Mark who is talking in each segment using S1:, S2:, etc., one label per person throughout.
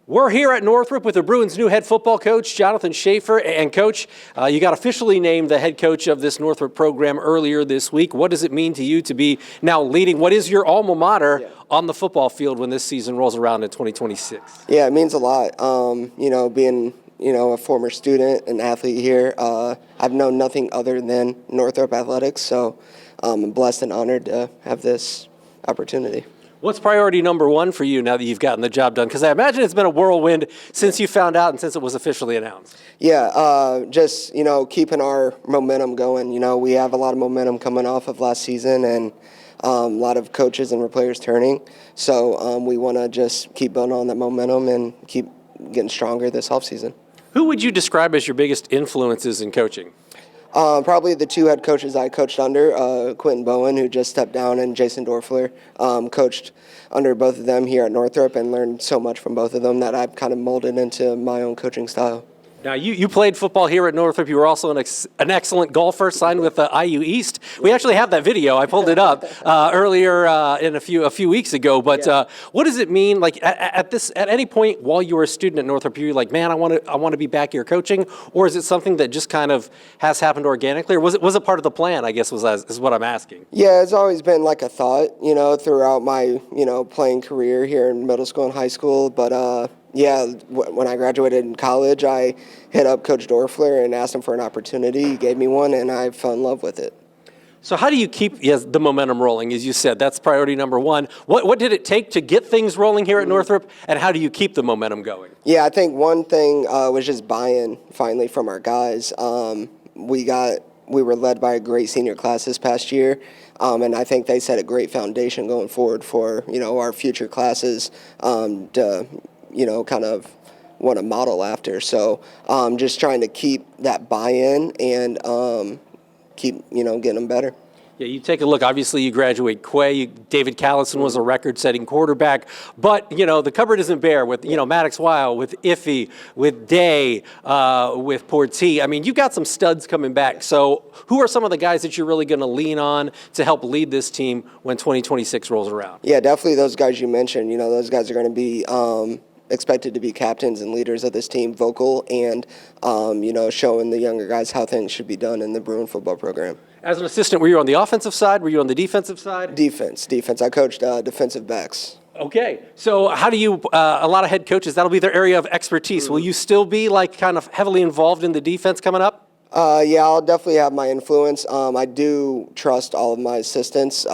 S1: We're here at Northrop with the Bruins' new head football coach, Jonathan Schaefer. And Coach, you got officially named the head coach of this Northrop program earlier this week. What does it mean to you to be now leading what is your alma mater on the football field when this season rolls around in 2026?
S2: Yeah, it means a lot. Being a former student and athlete here, I've known nothing other than Northrop athletics. So I'm blessed and honored to have this opportunity.
S1: What's priority number one for you now that you've gotten the job done? Because I imagine it's been a whirlwind since you found out and since it was officially announced.
S2: Yeah, just keeping our momentum going. We have a lot of momentum coming off of last season, and a lot of coaches and players turning. So we want to just keep building on that momentum and keep getting stronger this offseason.
S1: Who would you describe as your biggest influences in coaching?
S2: Probably the two head coaches I coached under, Quentin Bowen, who just stepped down, and Jason Dorfler. Coached under both of them here at Northrop and learned so much from both of them that I've kind of molded into my own coaching style.
S1: Now, you played football here at Northrop. You were also an excellent golfer, signed with IU East. We actually have that video. I pulled it up earlier in a few weeks ago. But what does it mean? Like at any point while you were a student at Northrop, you're like, man, I want to be back here coaching, or is it something that just kind of has happened organically, or was it part of the plan? I guess is what I'm asking.
S2: Yeah, it's always been like a thought, throughout my playing career here in middle school and high school, but. Yeah, when I graduated in college, I hit up Coach Dorfler and asked him for an opportunity. He gave me one, and I fell in love with it.
S1: So how do you keep the momentum rolling? As you said, that's priority number one. What did it take to get things rolling here at Northrop, and how do you keep the momentum going?
S2: Yeah, I think one thing was just buy-in, finally, from our guys. We were led by a great senior class this past year, and I think they set a great foundation going forward for our future classes to kind of want to model after. So just trying to keep that buy-in and keep, getting them better.
S1: Yeah, you take a look. Obviously, you graduate Quay. David Callison was a record-setting quarterback. But, the cupboard isn't bare with, Maddox Weil, with Iffy, with Day, with Portee. I mean, you've got some studs coming back. So who are some of the guys that you're really going to lean on to help lead this team when 2026 rolls around?
S2: Yeah, definitely those guys you mentioned. Those guys are going to be expected to be captains and leaders of this team, vocal and, showing the younger guys how things should be done in the Bruin football program.
S1: As an assistant, were you on the offensive side? Were you on the defensive side?
S2: Defense. I coached defensive backs.
S1: Okay. So how do you, a lot of head coaches, that'll be their area of expertise. Will you still be kind of heavily involved in the defense coming up?
S2: Yeah, I'll definitely have my influence. I do trust all of my assistants.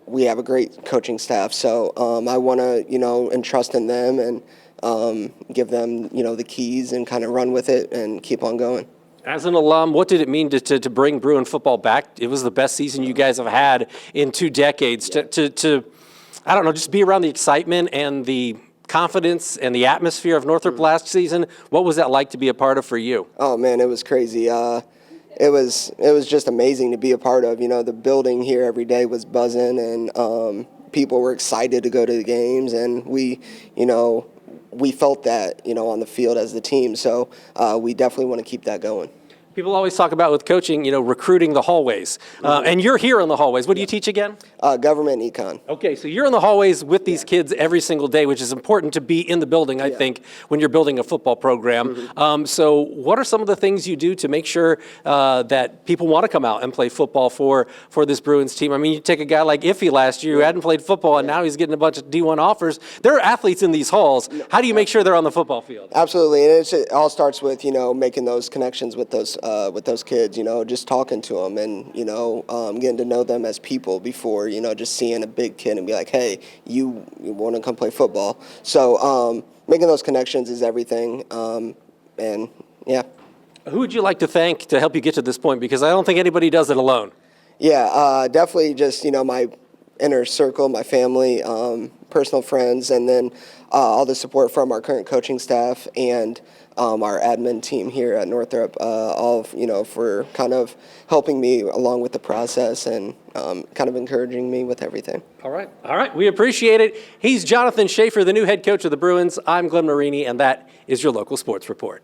S2: We have a great coaching staff, so I want to, entrust in them and give them, the keys and kind of run with it and keep on going.
S1: As an alum, what did it mean to bring Bruin football back? It was the best season you guys have had in 2 decades. To I don't know, just be around the excitement and the confidence and the atmosphere of Northrop last season. What was that like to be a part of for you?
S2: Oh man, it was crazy. It was just amazing to be a part of. The building here every day was buzzing, and people were excited to go to the games, and we felt that, on the field as the team. So we definitely want to keep that going.
S1: People always talk about with coaching, recruiting the hallways. And you're here in the hallways. What do you teach again?
S2: Government econ.
S1: Okay, so you're in the hallways with these kids every single day, which is important to be in the building, I think, when you're building a football program. So what are some of the things you do to make sure that people want to come out and play football for this Bruins team? I mean, you take a guy like Iffy last year who hadn't played football, and now he's getting a bunch of D1 offers. There are athletes in these halls. How do you make sure they're on the football field?
S2: Absolutely, and it all starts with, making those connections with those kids, just talking to them and, getting to know them as people before, just seeing a big kid and be like, hey, you want to come play football. So making those connections is everything, and yeah.
S1: Who would you like to thank to help you get to this point? Because I don't think anybody does it alone.
S2: Yeah, definitely just, my inner circle, my family, personal friends, and then all the support from our current coaching staff and our admin team here at Northrop, all for kind of helping me along with the process and kind of encouraging me with everything.
S1: All right. We appreciate it. He's Jonathan Schaefer, the new head coach of the Bruins. I'm Glenn Marini, and that is your local sports report.